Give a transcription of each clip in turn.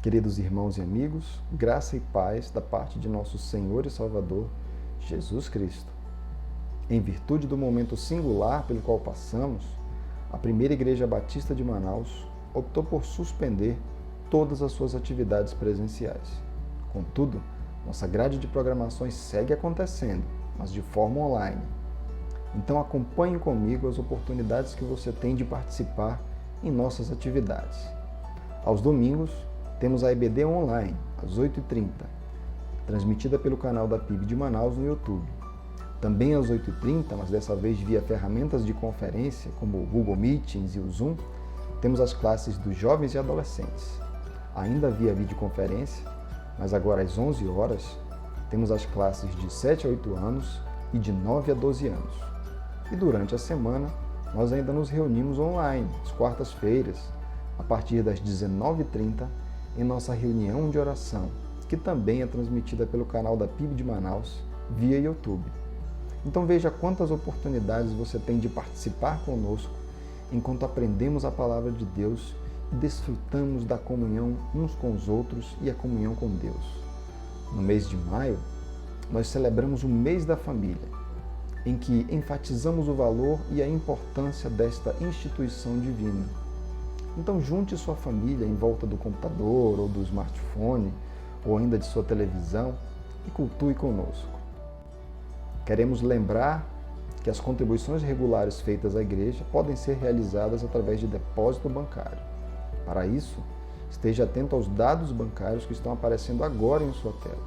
Queridos irmãos e amigos, graça e paz da parte de nosso Senhor e Salvador, Jesus Cristo. Em virtude do momento singular pelo qual passamos, a Primeira Igreja Batista de Manaus optou por suspender todas as suas atividades presenciais. Contudo, nossa grade de programações segue acontecendo, mas de forma online. Então acompanhe comigo as oportunidades que você tem de participar em nossas atividades. Aos domingos, temos a EBD online, às 8h30, transmitida pelo canal da PIB de Manaus no YouTube. Também às 8h30, mas dessa vez via ferramentas de conferência, como o Google Meetings e o Zoom, temos as classes dos jovens e adolescentes. Ainda via videoconferência, mas agora às 11 horas, temos as classes de 7 a 8 anos e de 9 a 12 anos. E durante a semana, nós ainda nos reunimos online, às quartas-feiras, a partir das 19h30, em nossa reunião de oração, que também é transmitida pelo canal da PIB de Manaus, via YouTube. Então veja quantas oportunidades você tem de participar conosco, enquanto aprendemos a palavra de Deus e desfrutamos da comunhão uns com os outros e a comunhão com Deus. No mês de maio, nós celebramos o mês da família, em que enfatizamos o valor e a importância desta instituição divina. Então junte sua família em volta do computador ou do smartphone ou ainda de sua televisão e cultue conosco. Queremos lembrar que as contribuições regulares feitas à igreja podem ser realizadas através de depósito bancário. Para isso, esteja atento aos dados bancários que estão aparecendo agora em sua tela.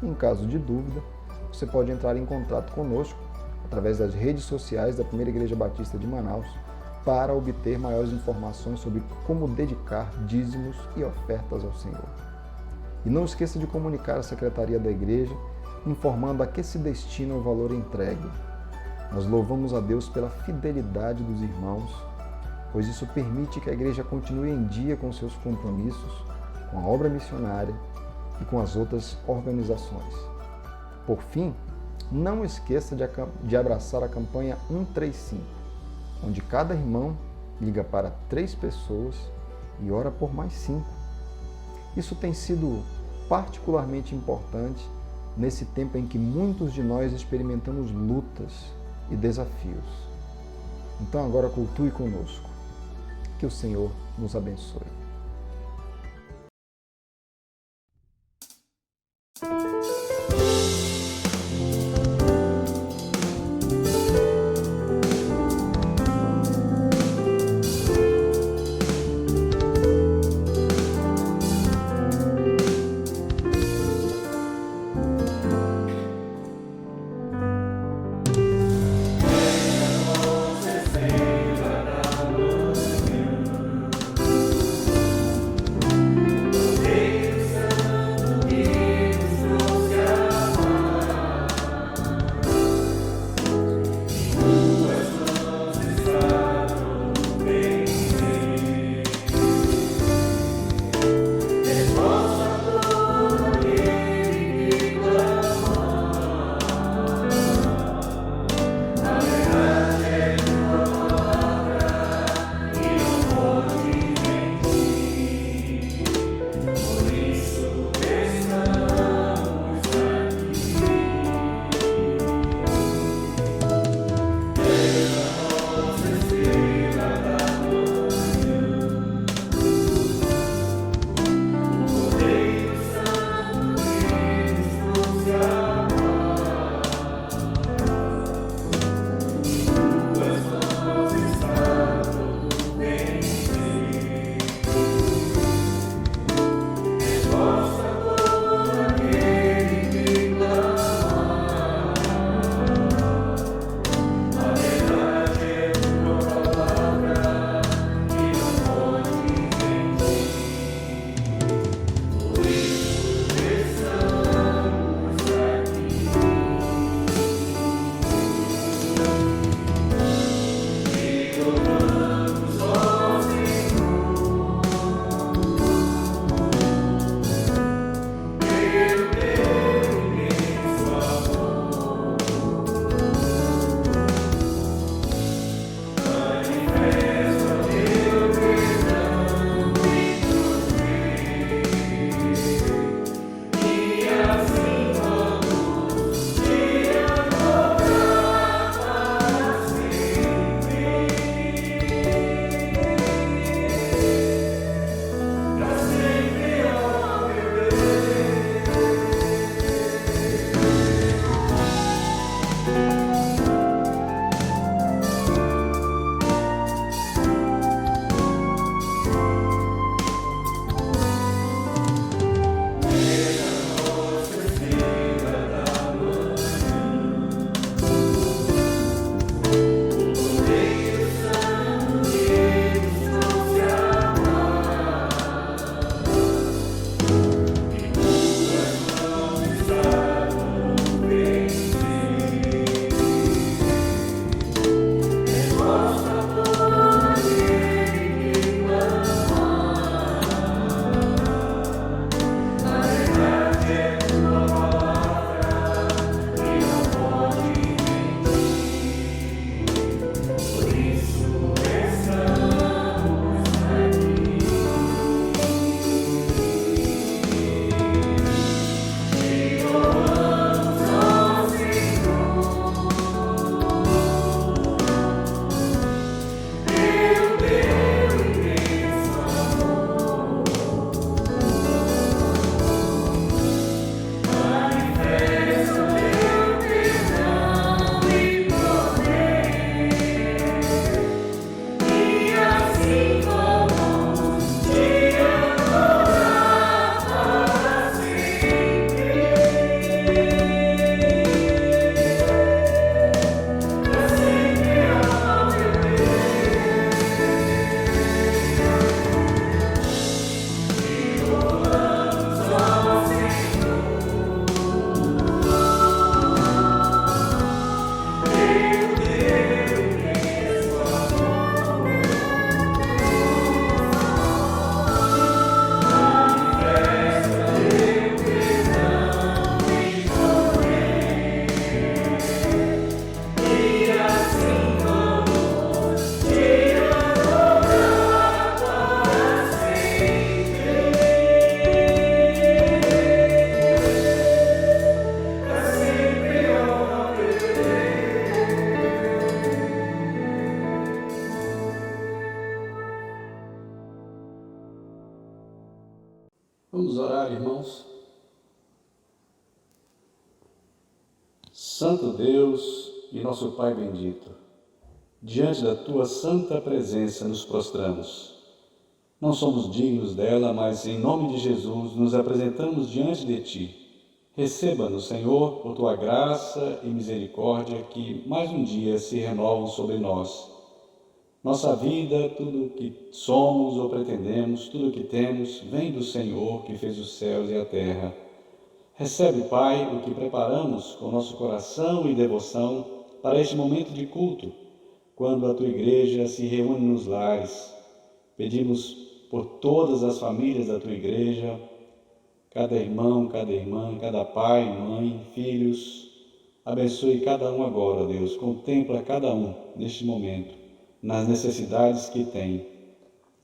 Em caso de dúvida, você pode entrar em contato conosco através das redes sociais da Primeira Igreja Batista de Manaus para obter maiores informações sobre como dedicar dízimos e ofertas ao Senhor. E não esqueça de comunicar à Secretaria da Igreja, informando a que se destina o valor entregue. Nós louvamos a Deus pela fidelidade dos irmãos, pois isso permite que a Igreja continue em dia com seus compromissos, com a obra missionária e com as outras organizações. Por fim, não esqueça de abraçar a campanha 135, onde cada irmão liga para 3 pessoas e ora por mais 5. Isso tem sido particularmente importante nesse tempo em que muitos de nós experimentamos lutas e desafios. Então agora cultue conosco. Que o Senhor nos abençoe. Santo Deus e nosso Pai bendito, diante da Tua santa presença nos prostramos. Não somos dignos dela, mas em nome de Jesus nos apresentamos diante de Ti. Receba-nos, Senhor, por Tua graça e misericórdia que mais um dia se renovam sobre nós. Nossa vida, tudo o que somos ou pretendemos, tudo o que temos, vem do Senhor que fez os céus e a terra. Recebe, Pai, o que preparamos com nosso coração e devoção para este momento de culto, quando a Tua Igreja se reúne nos lares. Pedimos por todas as famílias da Tua Igreja, cada irmão, cada irmã, cada pai, mãe, filhos. Abençoe cada um agora, Deus. Contempla cada um neste momento, nas necessidades que tem,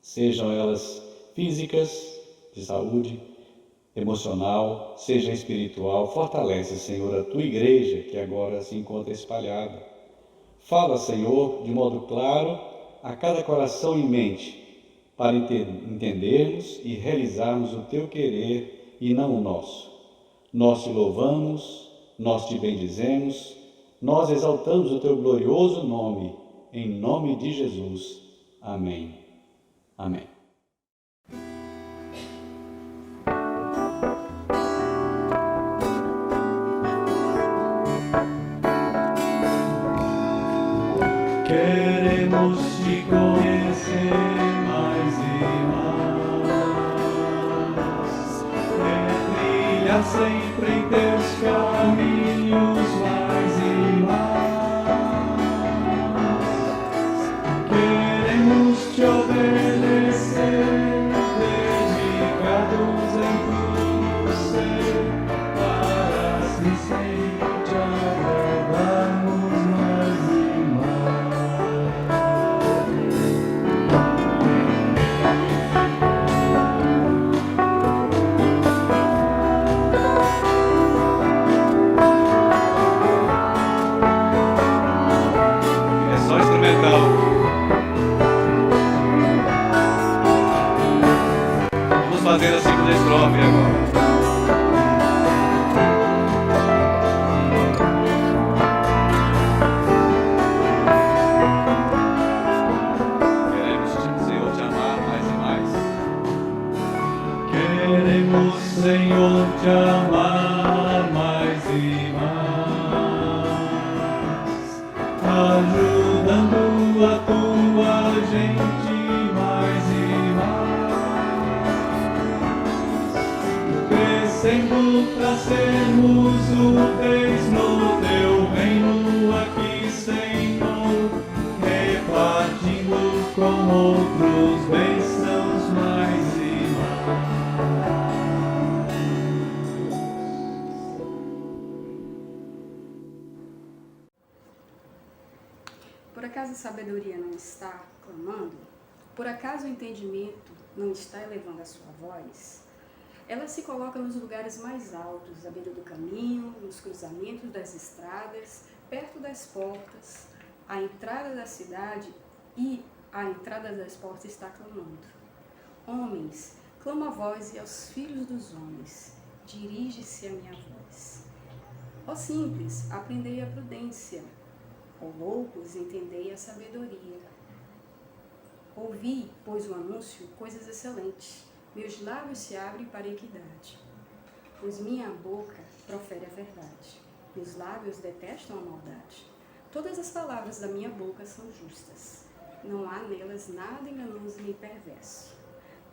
sejam elas físicas, de saúde, emocional, seja espiritual. Fortalece, Senhor, a Tua Igreja, que agora se encontra espalhada. Fala, Senhor, de modo claro a cada coração e mente, para entendermos e realizarmos o Teu querer e não o nosso. Nós Te louvamos, nós Te bendizemos, nós exaltamos o Teu glorioso nome, em nome de Jesus. Amém. Amém. Queremos Te conhecer mais e mais, trilhar sempre em Teus caminhos mais e mais. Queremos Te obedecer, dedicados em tudo ser, para assim sempre Te agradarmos mais e Vamos fazer a segunda estrofe agora. Queremos, Senhor, Te amar mais e mais. Queremos, Senhor, Te amar mais e mais, ajudando a Tua gente mais e mais, crescendo para sermos úteis no Teu reino aqui, Senhor, repartindo com outros bênçãos mais e Por acaso a sabedoria não está clamando? Por acaso o entendimento não está elevando a sua voz? Ela se coloca nos lugares mais altos, à beira do caminho, nos cruzamentos das estradas, perto das portas, à entrada da cidade, e à entrada das portas está clamando. Homens, clama a voz, e aos filhos dos homens, dirige-se a minha voz. Ó simples, aprendei a prudência. Ó loucos, entendei a sabedoria. Ouvi, pois, o anúncio, coisas excelentes. Meus lábios se abrem para a equidade. Pois minha boca profere a verdade. Meus lábios detestam a maldade. Todas as palavras da minha boca são justas. Não há nelas nada enganoso nem perverso.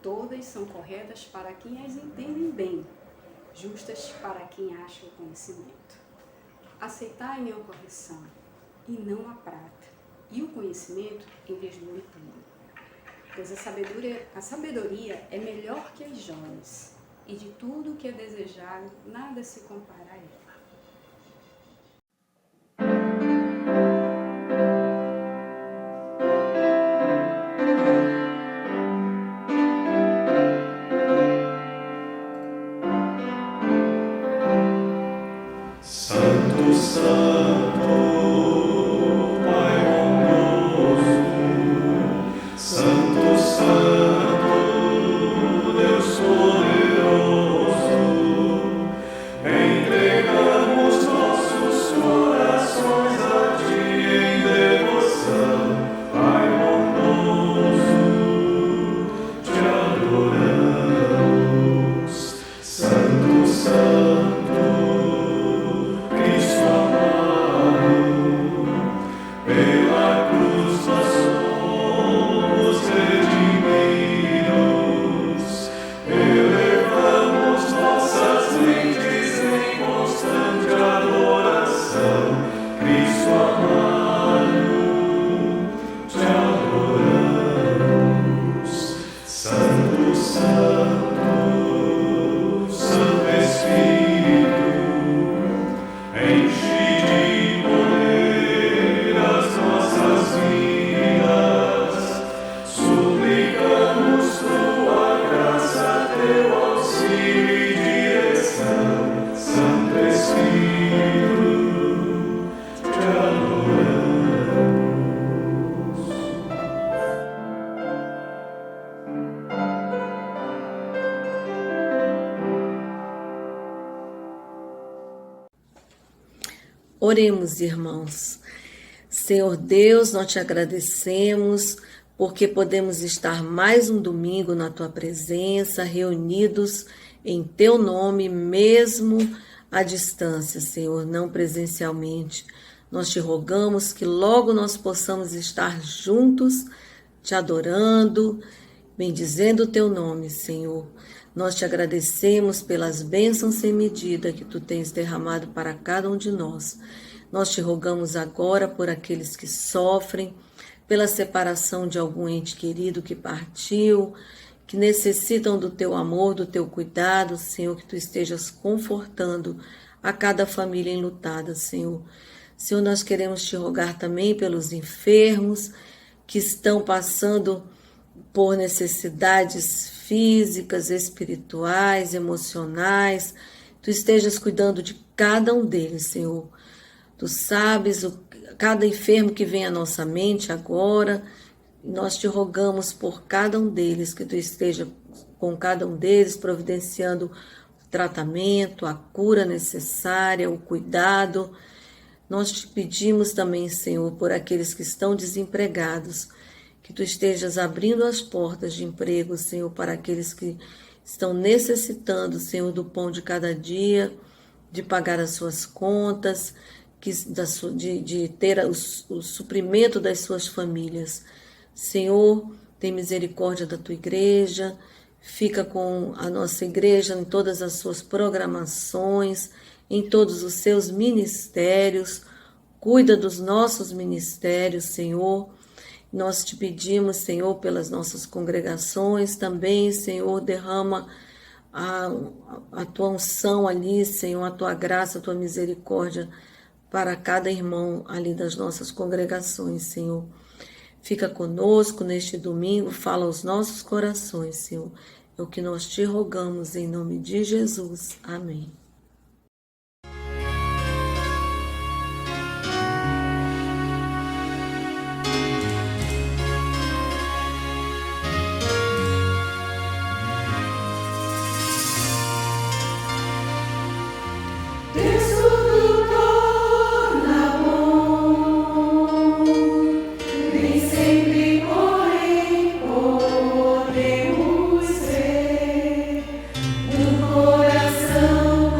Todas são corretas para quem as entendem bem, justas para quem acha o conhecimento. Aceitai minha correção, e não a prata, e o conhecimento em vez do ouro puro. Pois a sabedoria é melhor que as joias, e de tudo que é desejável, nada se compara a ela. Santo, Santo, Pai bondoso, Santo, Santo, Deus poderoso, entregamos nossos corações. Oremos, irmãos. Senhor Deus, nós te agradecemos porque podemos estar mais um domingo na tua presença, reunidos em teu nome, mesmo à distância, Senhor, não presencialmente. Nós te rogamos que logo nós possamos estar juntos, te adorando, bendizendo o teu nome, Senhor. Nós te agradecemos pelas bênçãos sem medida que tu tens derramado para cada um de nós. Nós te rogamos agora por aqueles que sofrem, pela separação de algum ente querido que partiu, que necessitam do teu amor, do teu cuidado, Senhor, que tu estejas confortando a cada família enlutada, Senhor. Senhor, nós queremos te rogar também pelos enfermos que estão passando por necessidades físicas, espirituais, emocionais. Tu estejas cuidando de cada um deles, Senhor. Tu sabes cada enfermo que vem à nossa mente agora. Nós te rogamos por cada um deles, que tu esteja com cada um deles, providenciando o tratamento, a cura necessária, o cuidado. Nós te pedimos também, Senhor, por aqueles que estão desempregados, que tu estejas abrindo as portas de emprego, Senhor, para aqueles que estão necessitando, Senhor, do pão de cada dia, de pagar as suas contas, de ter o suprimento das suas famílias. Senhor, tem misericórdia da tua igreja, fica com a nossa igreja em todas as suas programações, em todos os seus ministérios, cuida dos nossos ministérios, Senhor. Nós te pedimos, Senhor, pelas nossas congregações também, Senhor, derrama a tua unção ali, Senhor, a tua graça, a tua misericórdia para cada irmão ali das nossas congregações, Senhor. Fica conosco neste domingo, fala aos nossos corações, Senhor. É o que nós te rogamos em nome de Jesus. Amém. Coração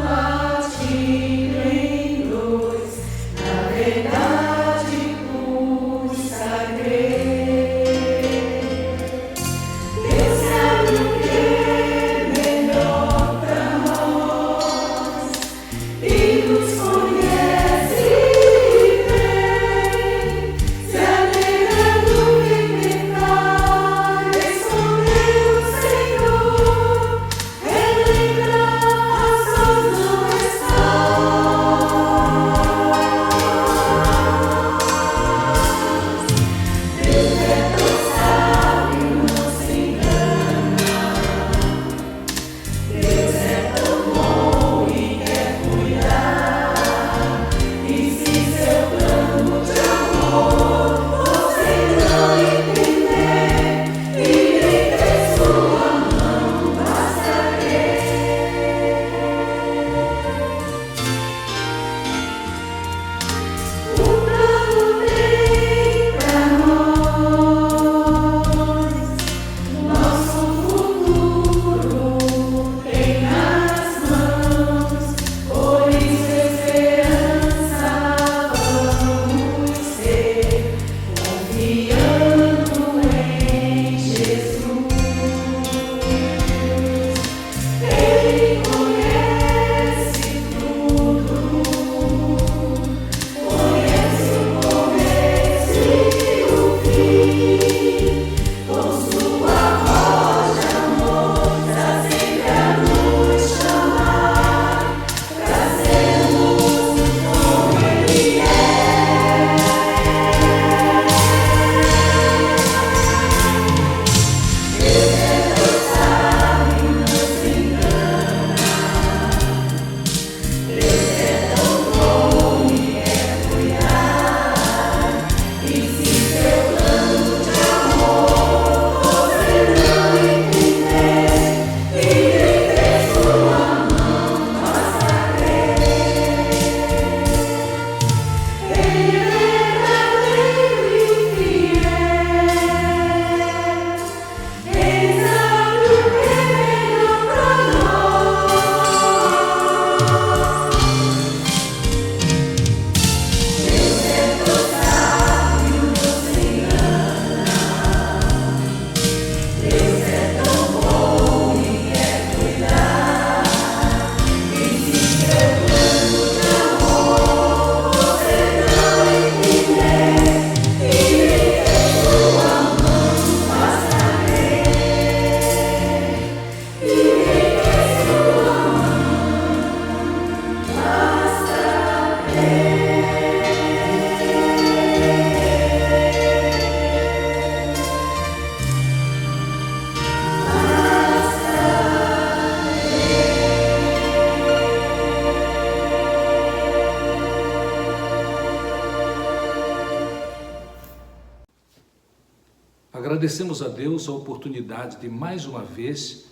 agradecemos a Deus a oportunidade de mais uma vez,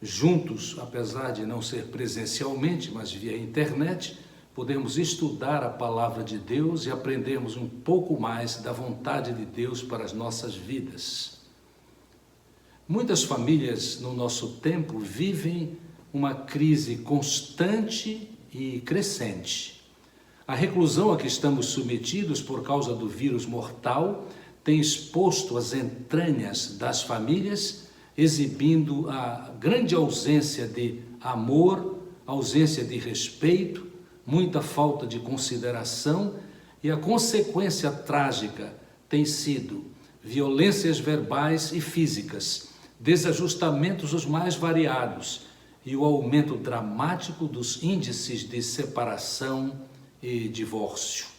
juntos, apesar de não ser presencialmente, mas via internet, podemos estudar a palavra de Deus e aprendermos um pouco mais da vontade de Deus para as nossas vidas. Muitas famílias no nosso tempo vivem uma crise constante e crescente. A reclusão a que estamos submetidos por causa do vírus mortal tem exposto as entranhas das famílias, exibindo a grande ausência de amor, ausência de respeito, muita falta de consideração, e a consequência trágica tem sido violências verbais e físicas, desajustamentos os mais variados e o aumento dramático dos índices de separação e divórcio.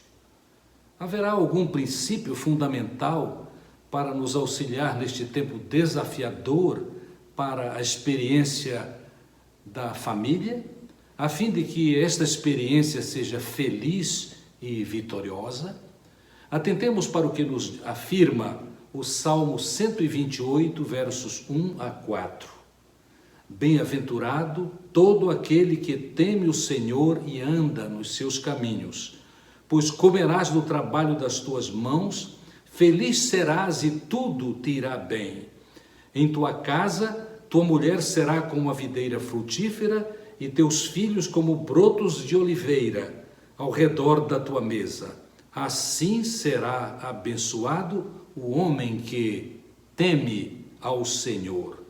Haverá algum princípio fundamental para nos auxiliar neste tempo desafiador para a experiência da família, a fim de que esta experiência seja feliz e vitoriosa? Atentemos para o que nos afirma o Salmo 128, versos 1 a 4. Bem-aventurado todo aquele que teme o Senhor e anda nos seus caminhos, pois comerás do trabalho das tuas mãos, feliz serás e tudo te irá bem. Em tua casa, tua mulher será como a videira frutífera e teus filhos como brotos de oliveira ao redor da tua mesa. Assim será abençoado o homem que teme ao Senhor.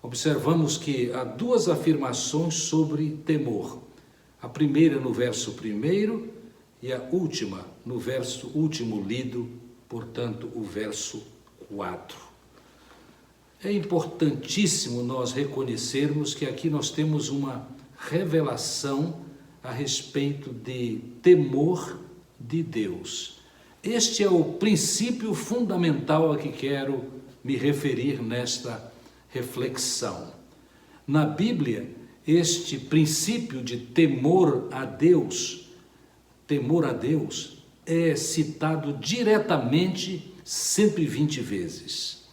Observamos que há duas afirmações sobre temor. A primeira no verso 1 e a última no verso último lido, portanto, o verso 4. É importantíssimo nós reconhecermos que aqui nós temos uma revelação a respeito de temor de Deus. Este é o princípio fundamental a que quero me referir nesta reflexão. Na Bíblia, este princípio de temor a Deus é citado diretamente 120 vezes.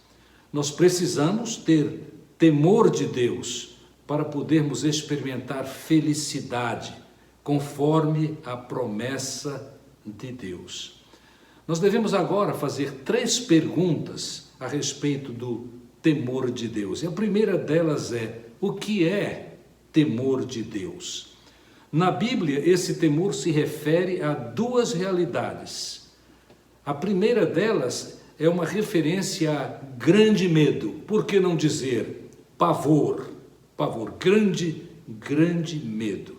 Nós precisamos ter temor de Deus para podermos experimentar felicidade, conforme a promessa de Deus. Nós devemos agora fazer 3 perguntas a respeito do temor de Deus. E a primeira delas é: o que é temor de Deus? Na Bíblia, esse temor se refere a 2 realidades. A primeira delas é uma referência a grande medo, por que não dizer pavor? Pavor, grande medo.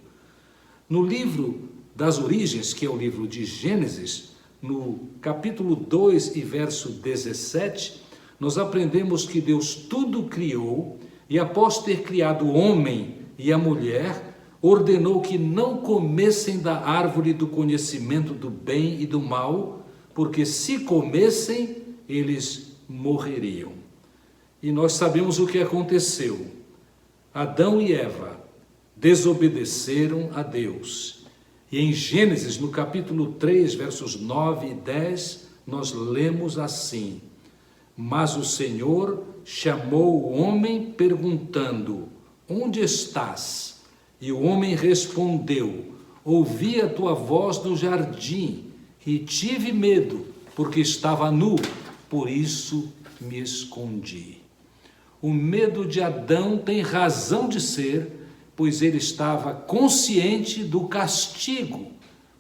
No livro das Origens, que é o livro de Gênesis, no capítulo 2 e verso 17, nós aprendemos que Deus tudo criou e, após ter criado o homem e a mulher, ordenou que não comessem da árvore do conhecimento do bem e do mal, porque se comessem, eles morreriam. E nós sabemos o que aconteceu. Adão e Eva desobedeceram a Deus. E em Gênesis, no capítulo 3, versos 9 e 10, nós lemos assim: mas o Senhor chamou o homem perguntando: onde estás? E o homem respondeu: ouvi a tua voz no jardim e tive medo, porque estava nu, por isso me escondi. O medo de Adão tem razão de ser, pois ele estava consciente do castigo,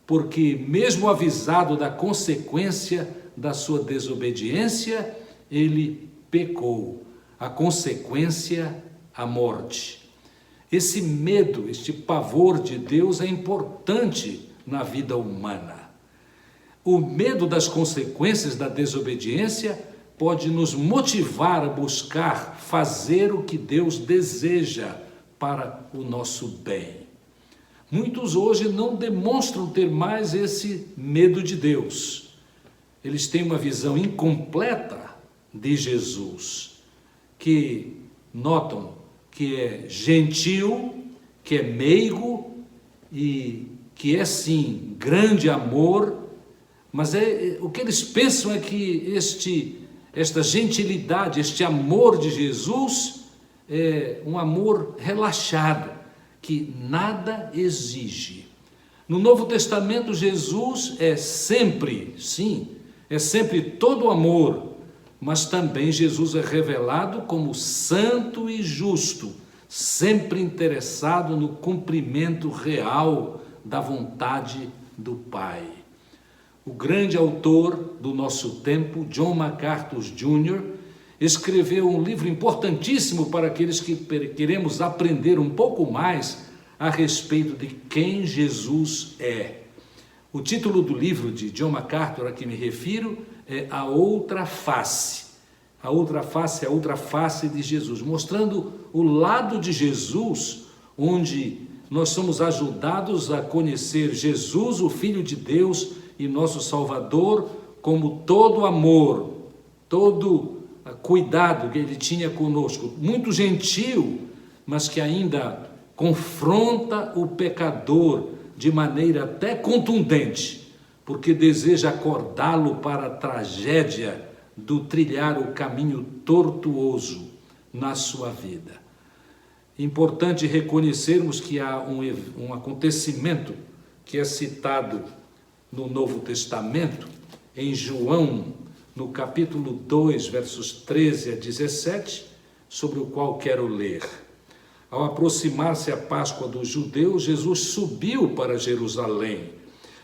porque mesmo avisado da consequência da sua desobediência, ele pecou. A consequência, a morte. Esse medo, este pavor de Deus é importante na vida humana. O medo das consequências da desobediência pode nos motivar a buscar fazer o que Deus deseja para o nosso bem. Muitos hoje não demonstram ter mais esse medo de Deus. Eles têm uma visão incompleta de Jesus, que notam que é gentil, que é meigo e que é sim grande amor, mas o que eles pensam é que esta gentilidade, este amor de Jesus é um amor relaxado, que nada exige. No Novo Testamento, Jesus é sempre, sim, é sempre todo amor, mas também Jesus é revelado como santo e justo, sempre interessado no cumprimento real da vontade do Pai. O grande autor do nosso tempo, John MacArthur Jr., escreveu um livro importantíssimo para aqueles que queremos aprender um pouco mais a respeito de quem Jesus é. O título do livro de John MacArthur a que me refiro é A Outra Face. A outra face é a outra face de Jesus, mostrando o lado de Jesus, onde nós somos ajudados a conhecer Jesus, o Filho de Deus e nosso Salvador, como todo amor, todo cuidado que ele tinha conosco, muito gentil, mas que ainda confronta o pecador de maneira até contundente, porque deseja acordá-lo para a tragédia do trilhar o caminho tortuoso na sua vida. Importante reconhecermos que há um acontecimento que é citado no Novo Testamento, em João, no capítulo 2, versos 13 a 17, sobre o qual quero ler. Ao aproximar-se a Páscoa dos judeus, Jesus subiu para Jerusalém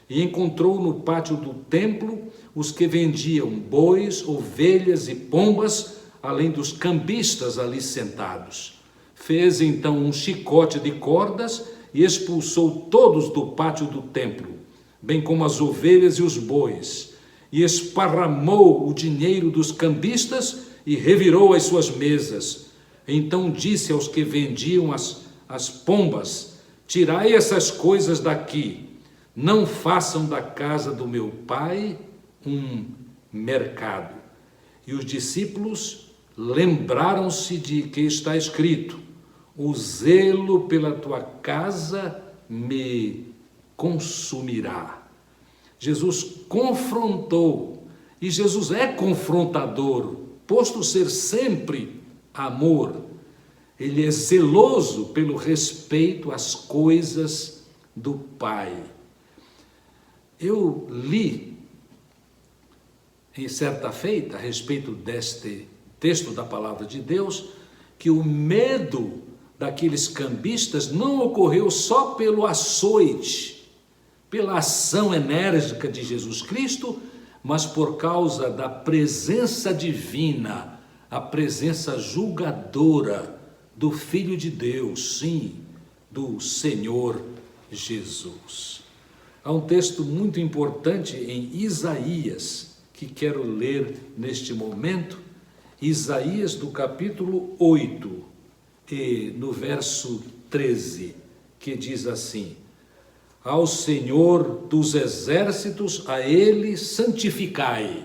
e encontrou no pátio do templo os que vendiam bois, ovelhas e pombas, além dos cambistas ali sentados. Fez então um chicote de cordas e expulsou todos do pátio do templo, bem como as ovelhas e os bois, e esparramou o dinheiro dos cambistas e revirou as suas mesas. Então disse aos que vendiam as pombas: tirai essas coisas daqui, não façam da casa do meu pai um mercado. E os discípulos lembraram-se de que está escrito: o zelo pela tua casa me consumirá. Jesus confrontou, e Jesus é confrontador, posto ser sempre amor. Ele é zeloso pelo respeito às coisas do Pai. Eu li em certa feita, a respeito deste texto da Palavra de Deus, que o medo daqueles cambistas não ocorreu só pelo açoite, pela ação enérgica de Jesus Cristo, mas por causa da presença divina, a presença julgadora do Filho de Deus, sim, do Senhor Jesus. Há um texto muito importante em Isaías, que quero ler neste momento, Isaías do capítulo 8, e no verso 13, que diz assim: ao Senhor dos exércitos, a Ele santificai,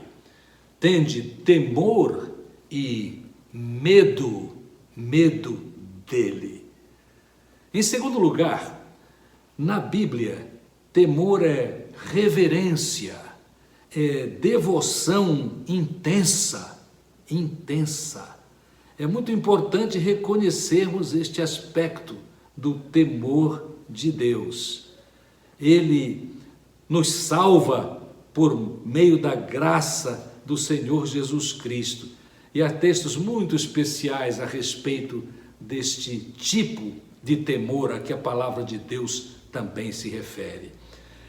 tende temor e medo dele. Em segundo lugar, na Bíblia, temor é reverência, é devoção intensa. É muito importante reconhecermos este aspecto do temor de Deus. Ele nos salva por meio da graça do Senhor Jesus Cristo. E há textos muito especiais a respeito deste tipo de temor a que a palavra de Deus também se refere.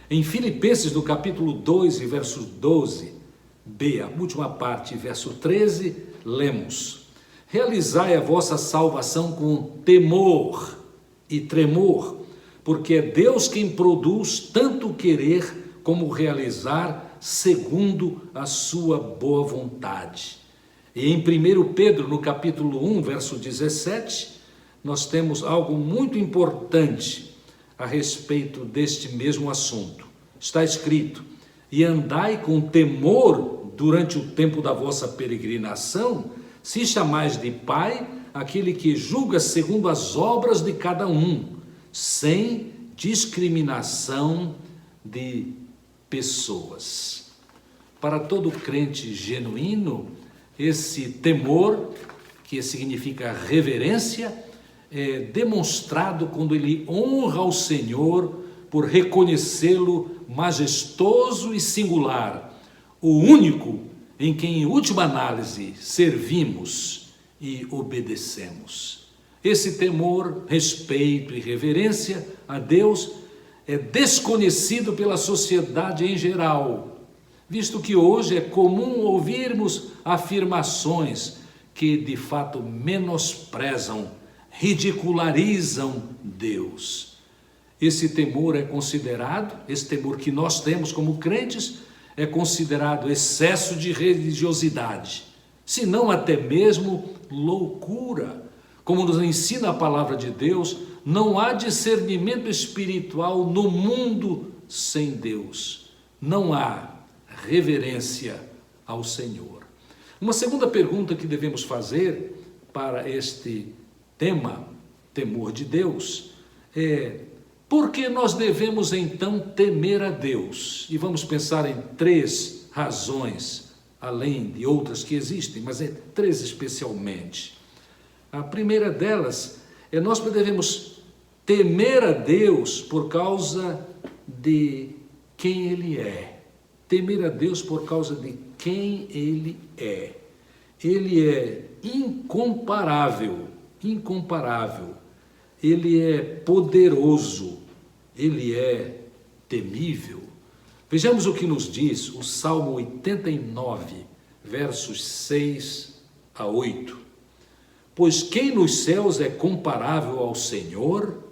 Em Filipenses, no capítulo 2, verso 12b, a última parte, verso 13, lemos: realizai a vossa salvação com temor e tremor, porque é Deus quem produz tanto querer como realizar segundo a sua boa vontade. E em 1 Pedro, no capítulo 1, verso 17, nós temos algo muito importante a respeito deste mesmo assunto. Está escrito: e andai com temor durante o tempo da vossa peregrinação, se chamais de Pai aquele que julga segundo as obras de cada um, sem discriminação de pessoas. Para todo crente genuíno, Esse temor, que significa reverência, é demonstrado quando ele honra ao Senhor por reconhecê-lo majestoso e singular, o único em quem, em última análise, servimos e obedecemos. Esse temor, respeito e reverência a Deus é desconhecido pela sociedade em geral, visto que hoje é comum ouvirmos afirmações que de fato menosprezam, ridicularizam Deus. Esse temor é considerado, esse temor que nós temos como crentes, é considerado excesso de religiosidade, se não até mesmo loucura. Como nos ensina a palavra de Deus, não há discernimento espiritual no mundo sem Deus. Não há reverência ao Senhor. Uma segunda pergunta que devemos fazer para este tema, temor de Deus, é: por que nós devemos então temer a Deus? E vamos pensar em 3 razões, além de outras que existem, mas 3 especialmente. A primeira delas é: nós devemos temer a Deus por causa de quem Ele é. Temer a Deus por causa de quem Ele é. Ele é incomparável, incomparável. Ele é poderoso, Ele é temível. Vejamos o que nos diz o Salmo 89, versos 6 a 8. Pois quem nos céus é comparável ao Senhor?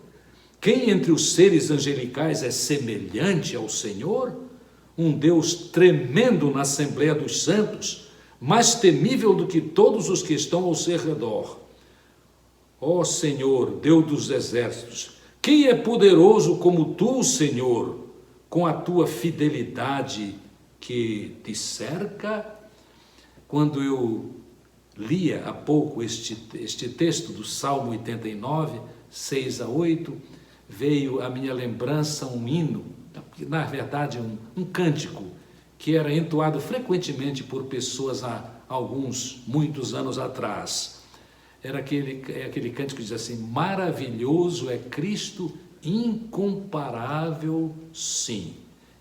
Quem entre os seres angelicais é semelhante ao Senhor? Um Deus tremendo na Assembleia dos Santos, mais temível do que todos os que estão ao seu redor. Ó Senhor, Deus dos exércitos, quem é poderoso como tu, Senhor, com a tua fidelidade que te cerca? Quando eu lia há pouco este texto do Salmo 89, 6 a 8, veio à minha lembrança um hino, na verdade um cântico, que era entoado frequentemente por pessoas há muitos anos atrás. Era aquele cântico que diz assim: maravilhoso é Cristo, incomparável sim.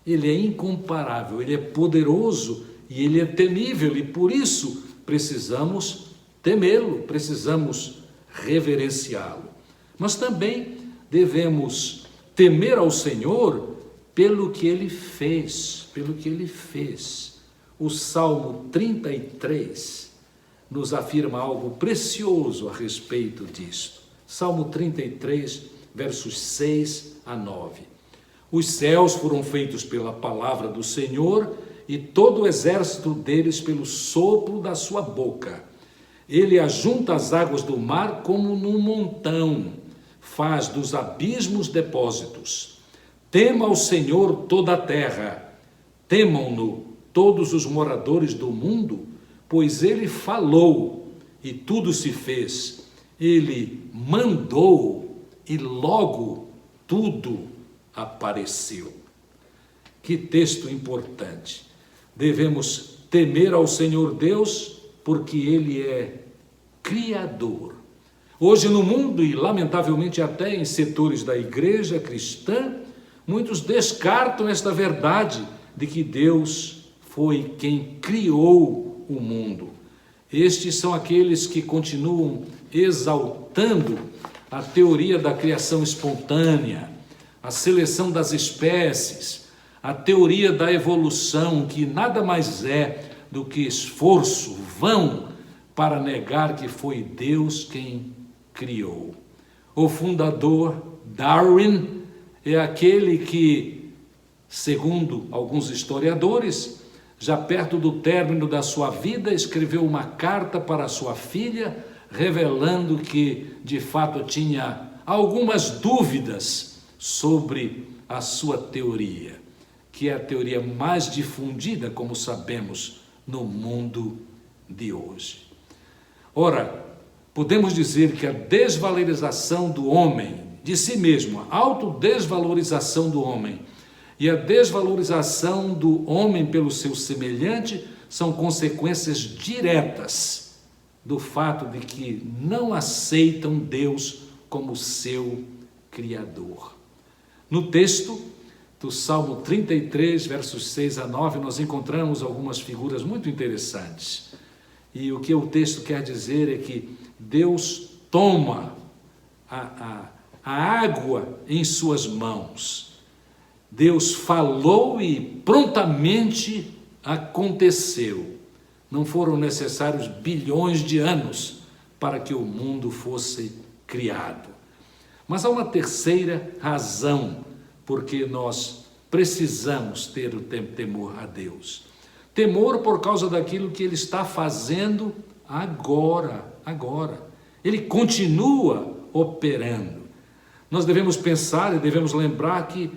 Ele é incomparável, Ele é poderoso e Ele é temível, e por isso precisamos temê-lo, precisamos reverenciá-lo. Mas também devemos temer ao Senhor pelo que Ele fez, pelo que Ele fez. O Salmo 33 nos afirma algo precioso a respeito disto. Salmo 33, versos 6 a 9. Os céus foram feitos pela palavra do Senhor, e todo o exército deles pelo sopro da sua boca. Ele ajunta as águas do mar como num montão, faz dos abismos depósitos. Tema ao Senhor toda a terra, temam-no todos os moradores do mundo, pois Ele falou e tudo se fez. Ele mandou e logo tudo apareceu. Que texto importante! Devemos temer ao Senhor Deus porque Ele é Criador. Hoje no mundo, e lamentavelmente até em setores da igreja cristã, muitos descartam esta verdade de que Deus foi quem criou o mundo. Estes são aqueles que continuam exaltando a teoria da criação espontânea, a seleção das espécies, a teoria da evolução, que nada mais é do que esforço vão para negar que foi Deus quem criou. O fundador, Darwin, é aquele que, segundo alguns historiadores, já perto do término da sua vida, escreveu uma carta para sua filha, revelando que, de fato, tinha algumas dúvidas sobre a sua teoria, que é a teoria mais difundida, como sabemos, no mundo de hoje. Ora, podemos dizer que a desvalorização do homem, de si mesmo, a autodesvalorização do homem e a desvalorização do homem pelo seu semelhante são consequências diretas do fato de que não aceitam Deus como seu Criador. No texto do Salmo 33, versos 6 a 9, nós encontramos algumas figuras muito interessantes. E o que o texto quer dizer é que Deus toma a água em suas mãos. Deus falou e prontamente aconteceu. Não foram necessários bilhões de anos para que o mundo fosse criado. Mas há uma terceira razão porque nós precisamos ter o temor a Deus. Temor por causa daquilo que Ele está fazendo agora. Ele continua operando. Nós devemos pensar e devemos lembrar que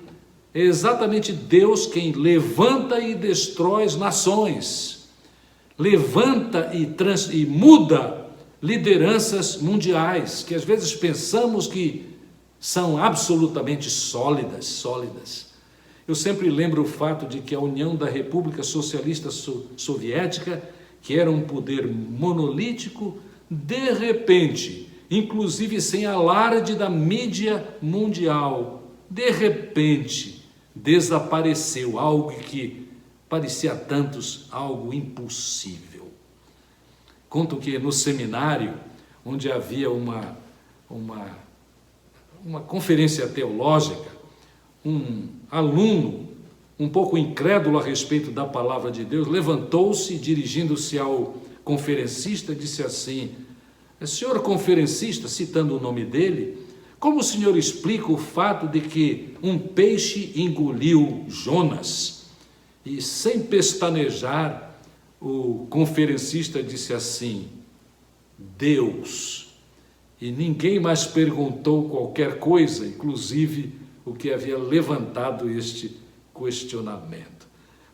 é exatamente Deus quem levanta e destrói as nações, levanta e muda lideranças mundiais, que às vezes pensamos que são absolutamente sólidas. Eu sempre lembro o fato de que a União da República Socialista Soviética, que era um poder monolítico, de repente, inclusive sem alarde da mídia mundial, de repente desapareceu, algo que parecia a tantos algo impossível. Conto que no seminário, onde havia uma conferência teológica, um aluno, um pouco incrédulo a respeito da palavra de Deus, levantou-se, dirigindo-se ao conferencista, disse assim: senhor conferencista, citando o nome dele, como o senhor explica o fato de que um peixe engoliu Jonas? E sem pestanejar, o conferencista disse assim: Deus. E ninguém mais perguntou qualquer coisa, inclusive o que havia levantado este questionamento.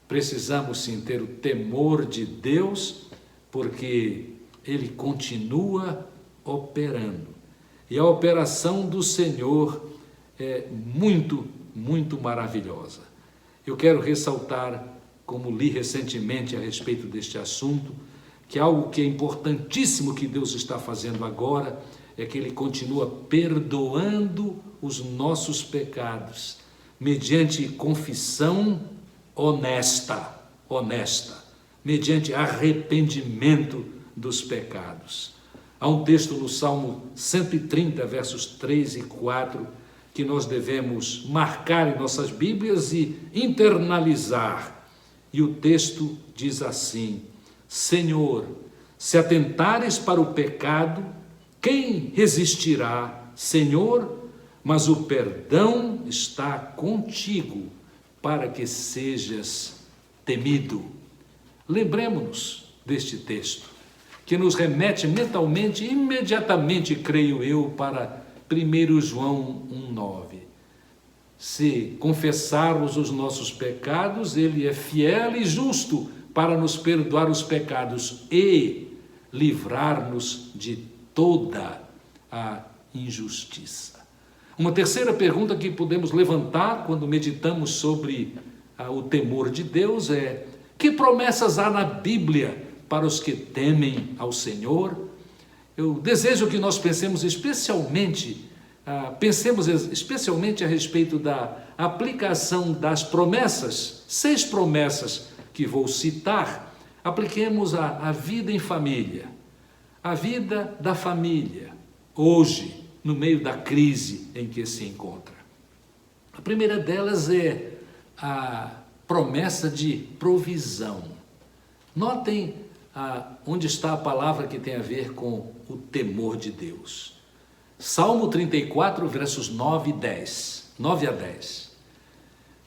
Precisamos sim ter o temor de Deus, porque Ele continua operando. E a operação do Senhor é muito, muito maravilhosa. Eu quero ressaltar, como li recentemente a respeito deste assunto, que algo que é importantíssimo que Deus está fazendo agora é que Ele continua perdoando os nossos pecados, mediante confissão honesta, mediante arrependimento dos pecados. Há um texto no Salmo 130, versos 3 e 4, que nós devemos marcar em nossas Bíblias e internalizar. E o texto diz assim: Senhor, se atentares para o pecado, quem resistirá? Senhor, mas o perdão está contigo, para que sejas temido. Lembremos-nos deste texto, que nos remete mentalmente, imediatamente, creio eu, para 1 João 1,9. Se confessarmos os nossos pecados, Ele é fiel e justo para nos perdoar os pecados e livrar-nos de toda a injustiça. Uma terceira pergunta que podemos levantar quando meditamos sobre o temor de Deus é: que promessas há na Bíblia para os que temem ao Senhor? Eu desejo que nós pensemos especialmente a respeito da aplicação das promessas, 6 promessas que vou citar. Apliquemos a vida em família, a vida da família, hoje, no meio da crise em que se encontra. A primeira delas é a promessa de provisão. Notem onde está a palavra que tem a ver com o temor de Deus. Salmo 34, versos 9 a 10.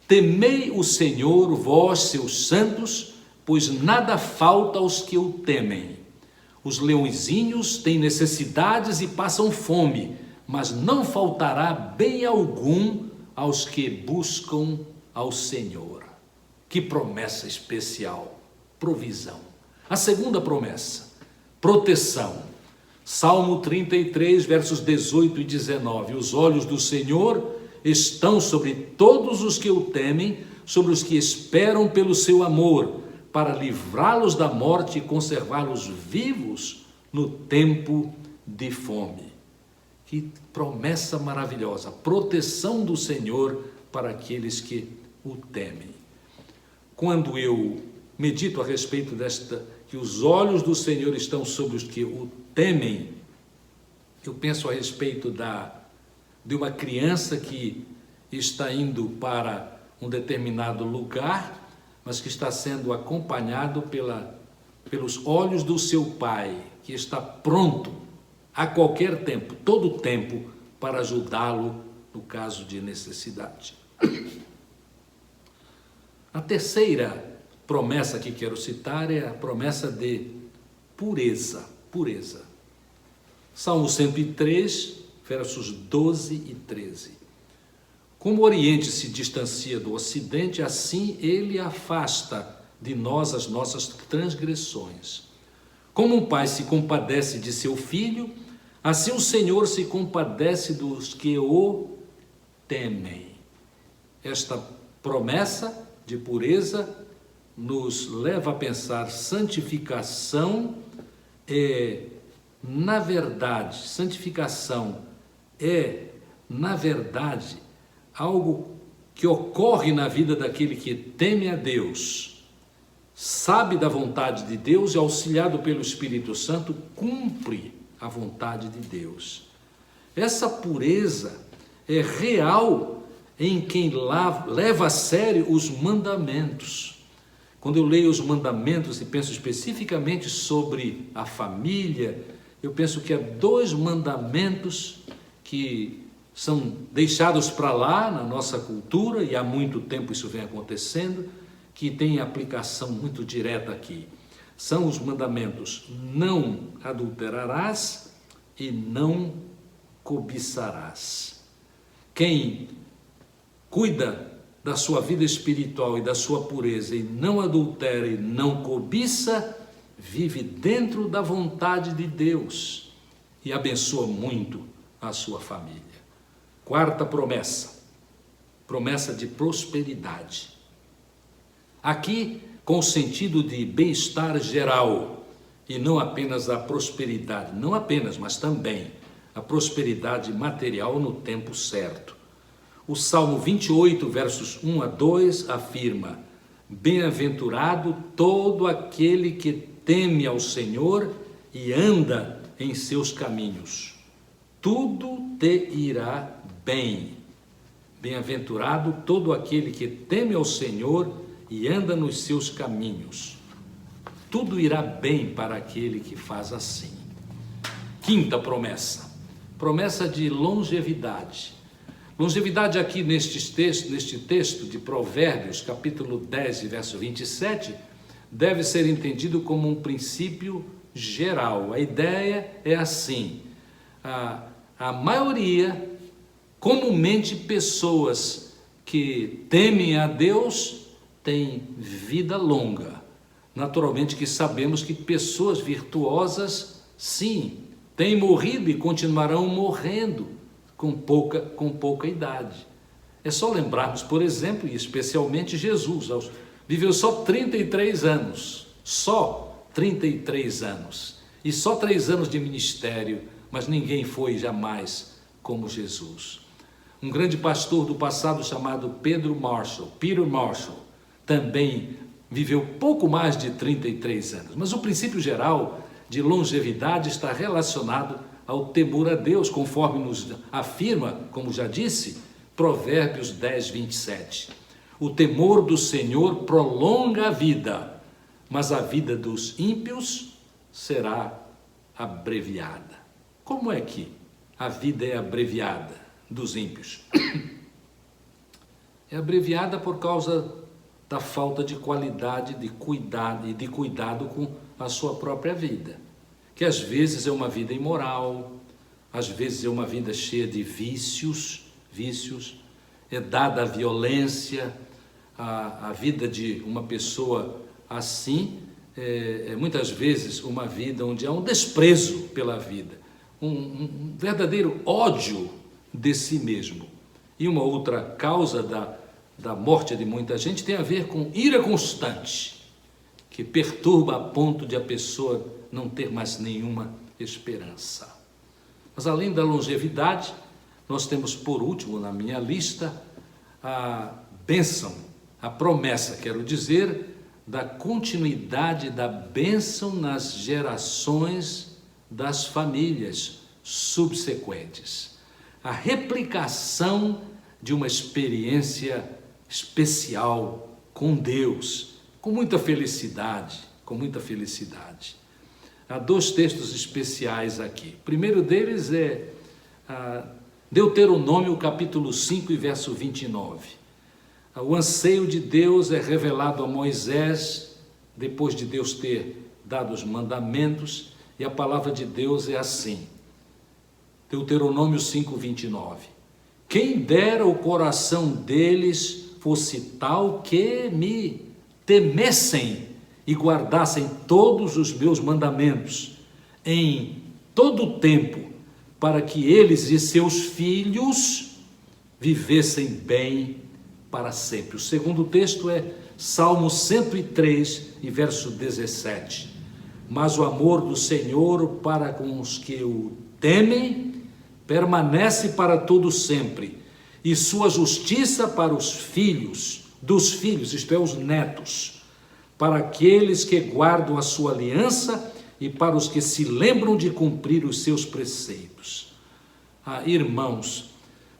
Temei o Senhor, vós, seus santos, pois nada falta aos que o temem. Os leõezinhos têm necessidades e passam fome, mas não faltará bem algum aos que buscam ao Senhor. Que promessa especial, provisão. A segunda promessa, proteção. Salmo 33, versos 18 e 19. Os olhos do Senhor estão sobre todos os que o temem, sobre os que esperam pelo seu amor, para livrá-los da morte e conservá-los vivos no tempo de fome. Que promessa maravilhosa, proteção do Senhor para aqueles que o temem. Quando eu medito a respeito que os olhos do Senhor estão sobre os que o temem, eu penso a respeito de uma criança que está indo para um determinado lugar, mas que está sendo acompanhado pelos olhos do seu pai, que está pronto a qualquer tempo, todo o tempo, para ajudá-lo no caso de necessidade. A terceira promessa que quero citar é a promessa de pureza. Pureza. Salmo 103, versos 12 e 13. Como o Oriente se distancia do Ocidente, assim ele afasta de nós as nossas transgressões. Como um pai se compadece de seu filho, assim o Senhor se compadece dos que o temem. Esta promessa de pureza nos leva a pensar santificação santificação é, na verdade, algo que ocorre na vida daquele que teme a Deus, sabe da vontade de Deus e, auxiliado pelo Espírito Santo, cumpre a vontade de Deus. Essa pureza é real em quem leva a sério os mandamentos. Quando eu leio os mandamentos e penso especificamente sobre a família, eu penso que há 2 mandamentos que são deixados para lá na nossa cultura, e há muito tempo isso vem acontecendo, que tem aplicação muito direta aqui. São os mandamentos: não adulterarás e não cobiçarás. Quem cuida da sua vida espiritual e da sua pureza e não adultera e não cobiça, vive dentro da vontade de Deus e abençoa muito a sua família. Quarta promessa, promessa de prosperidade. Aqui, com o sentido de bem-estar geral, e não apenas a prosperidade, não apenas, mas também a prosperidade material no tempo certo. O Salmo 28, versos 1 a 2, afirma: bem-aventurado todo aquele que teme ao Senhor e anda em seus caminhos. Tudo te irá bem. Bem-aventurado todo aquele que teme ao Senhor e anda nos seus caminhos. Tudo irá bem para aquele que faz assim. Quinta promessa, promessa de longevidade. Longevidade aqui neste texto de Provérbios, capítulo 10, verso 27, deve ser entendido como um princípio geral. A ideia é assim: a maioria, comumente pessoas que temem a Deus, têm vida longa. Naturalmente que sabemos que pessoas virtuosas, sim, têm morrido e continuarão morrendo com pouca idade. É só lembrarmos, por exemplo, e especialmente Jesus, viveu só 33 anos, só 33 anos, e só 3 anos de ministério, mas ninguém foi jamais como Jesus. Um grande pastor do passado chamado Peter Marshall, também viveu pouco mais de 33 anos, mas o princípio geral de longevidade está relacionado ao temor a Deus, conforme nos afirma, como já disse, Provérbios 10, 27. O temor do Senhor prolonga a vida, mas a vida dos ímpios será abreviada. Como é que a vida é abreviada dos ímpios? É abreviada por causa da falta de qualidade de cuidado com a sua própria vida, que às vezes é uma vida imoral, às vezes é uma vida cheia de vícios, é dada à violência. A vida de uma pessoa assim é muitas vezes uma vida onde há um desprezo pela vida, um verdadeiro ódio de si mesmo. E uma outra causa da morte de muita gente tem a ver com ira constante, que perturba a ponto de a pessoa não ter mais nenhuma esperança. Mas além da longevidade, nós temos por último na minha lista a bênção, a promessa, quero dizer, da continuidade da bênção nas gerações das famílias subsequentes. A replicação de uma experiência especial com Deus, com muita felicidade, com muita felicidade. Há 2 textos especiais aqui. O primeiro deles é Deuteronômio, capítulo 5 e verso 29. O anseio de Deus é revelado a Moisés, depois de Deus ter dado os mandamentos, e a palavra de Deus é assim. Deuteronômio 5, 29. Quem dera o coração deles fosse tal que me temessem e guardassem todos os meus mandamentos em todo o tempo, para que eles e seus filhos vivessem bem para sempre. O segundo texto é Salmo 103 e verso 17. Mas o amor do Senhor para com os que o temem permanece para todo sempre, e sua justiça para os filhos dos filhos, isto é, os netos, para aqueles que guardam a sua aliança e para os que se lembram de cumprir os seus preceitos. Irmãos,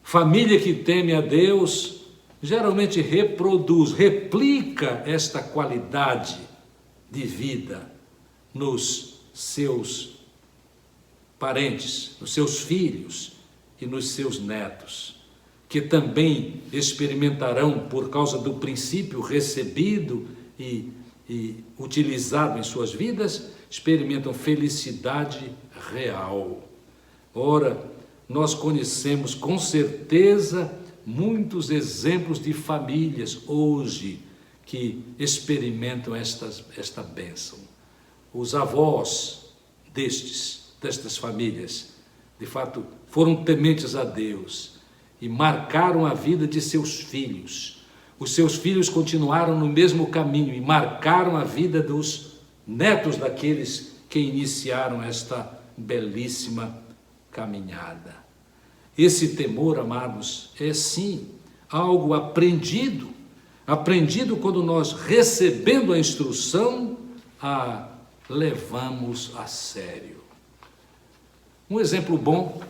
família que teme a Deus geralmente replica esta qualidade de vida nos seus parentes, nos seus filhos e nos seus netos, que também experimentarão, por causa do princípio recebido e utilizado em suas vidas, experimentam felicidade real. Ora, nós conhecemos com certeza muitos exemplos de famílias hoje que experimentam esta bênção. Os avós destas famílias, de fato, foram tementes a Deus e marcaram a vida de seus filhos. Os seus filhos continuaram no mesmo caminho e marcaram a vida dos netos daqueles que iniciaram esta belíssima caminhada. Esse temor, amados, é sim algo aprendido quando nós, recebendo a instrução, a levamos a sério. Um exemplo bom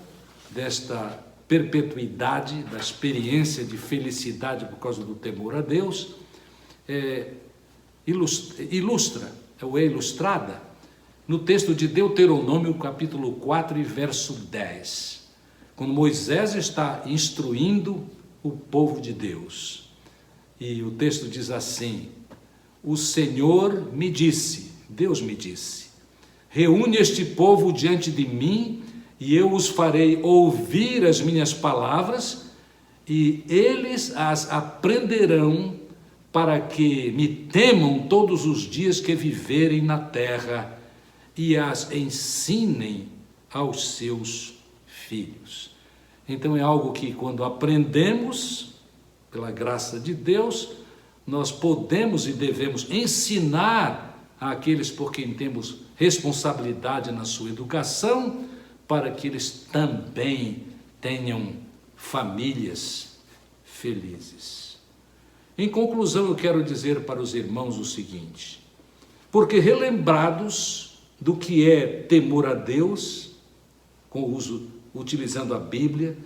desta perpetuidade, da experiência de felicidade por causa do temor a Deus, é ilustrada no texto de Deuteronômio, capítulo 4 e verso 10, quando Moisés está instruindo o povo de Deus. E o texto diz assim: o Senhor me disse, Deus me disse, reúne este povo diante de mim e eu os farei ouvir as minhas palavras e eles as aprenderão para que me temam todos os dias que viverem na terra e as ensinem aos seus filhos. Então é algo que, quando aprendemos, pela graça de Deus, nós podemos e devemos ensinar àqueles por quem temos responsabilidade na sua educação, para que eles também tenham famílias felizes. Em conclusão, eu quero dizer para os irmãos o seguinte: porque relembrados do que é temor a Deus, utilizando a Bíblia,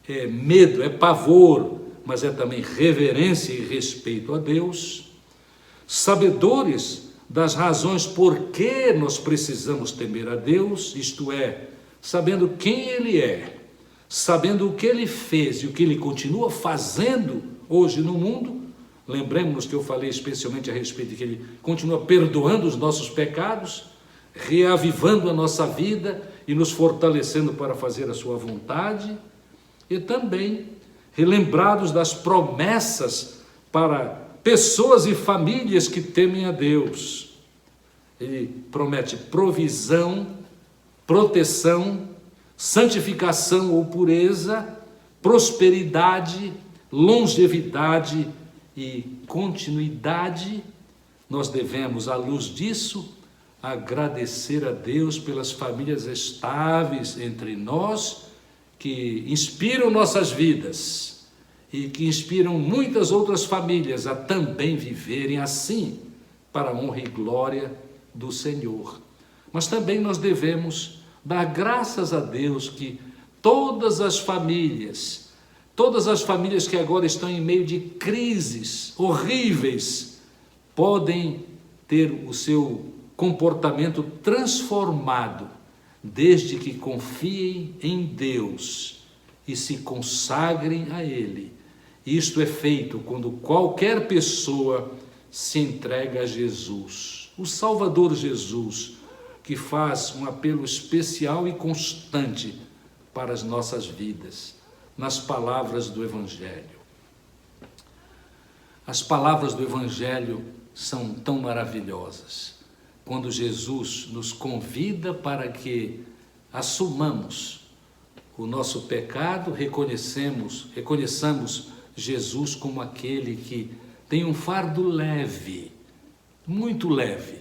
é medo, é pavor, mas é também reverência e respeito a Deus, sabedores das razões por que nós precisamos temer a Deus, isto é, sabendo quem Ele é, sabendo o que Ele fez e o que Ele continua fazendo hoje no mundo. Lembremos-nos que eu falei especialmente a respeito de que Ele continua perdoando os nossos pecados, reavivando a nossa vida e nos fortalecendo para fazer a sua vontade, e também relembrados das promessas para pessoas e famílias que temem a Deus. Ele promete provisão, proteção, santificação ou pureza, prosperidade, longevidade e continuidade nós devemos, à luz disso, agradecer a Deus pelas famílias estáveis entre nós, que inspiram nossas vidas e que inspiram muitas outras famílias a também viverem assim, para a honra e glória do Senhor. Mas também nós devemos dar graças a Deus que todas as famílias que agora estão em meio de crises horríveis, podem ter o seu comportamento transformado, desde que confiem em Deus e se consagrem a Ele. Isto é feito quando qualquer pessoa se entrega a Jesus, o Salvador Jesus, que faz um apelo especial e constante para as nossas vidas, nas palavras do Evangelho. As palavras do Evangelho são tão maravilhosas, quando Jesus nos convida para que assumamos o nosso pecado, reconheçamos Jesus como aquele que tem um fardo leve, muito leve,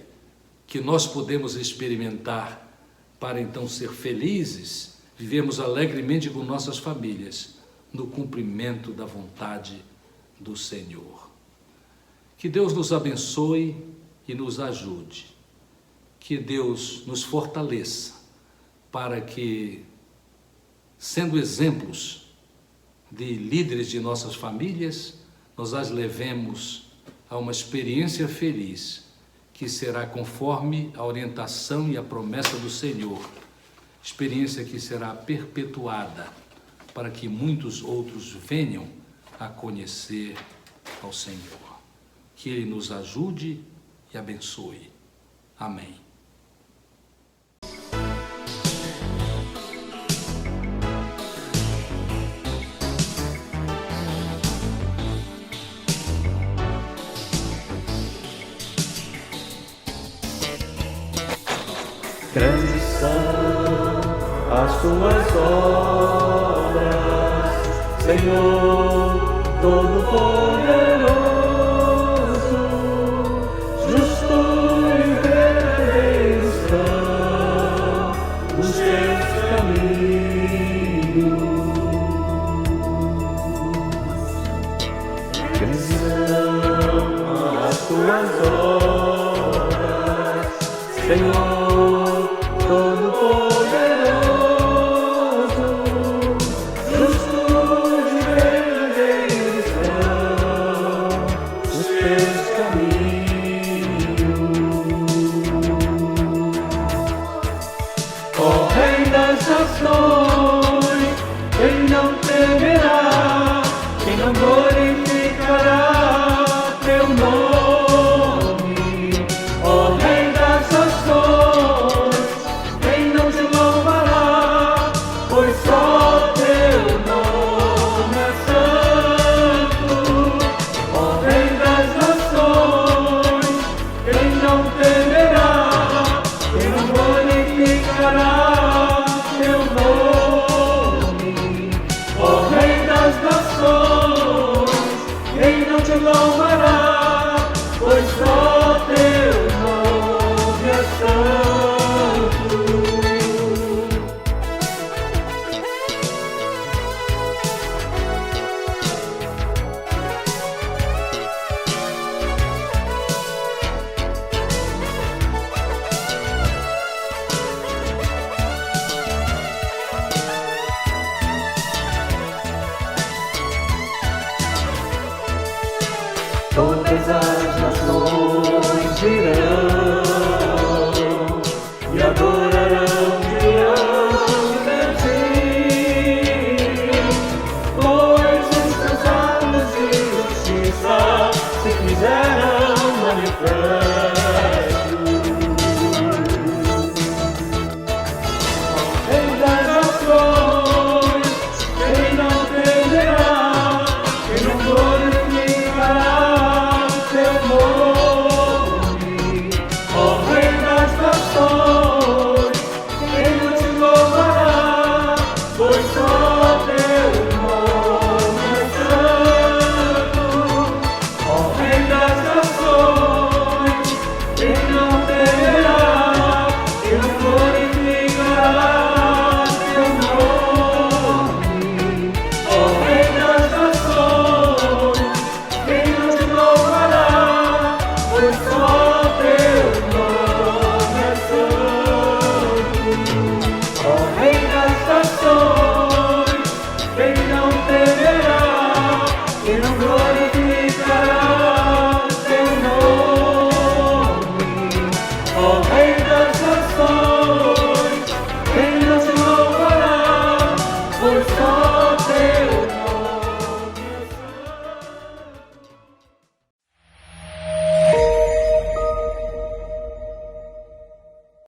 que nós podemos experimentar para então ser felizes, vivemos alegremente com nossas famílias, no cumprimento da vontade do Senhor. Que Deus nos abençoe e nos ajude. Que Deus nos fortaleça para que, sendo exemplos de líderes de nossas famílias, nós as levemos a uma experiência feliz, que será conforme a orientação e a promessa do Senhor, experiência que será perpetuada para que muitos outros venham a conhecer ao Senhor. Que Ele nos ajude e abençoe. Amém. Grandes são as tuas obras, Senhor Todo-Poderoso, justo e verdadeiro são os teus caminhos. Grandes são as tuas obras, Senhor Todo-Poderoso, justo e verdadeiro são os teus caminhos. Ó Rei das nações, quem não temerá, quem não glorificará teu nome? Ó Rei das nações, quem não te louvará, pois só teu nome é santo. Ó Rei das nações, quem não temerá, quem não glorificará teu nome? Ó Rei das nações, quem não te louvará, pois só teu nome é santo. Todas as nações virão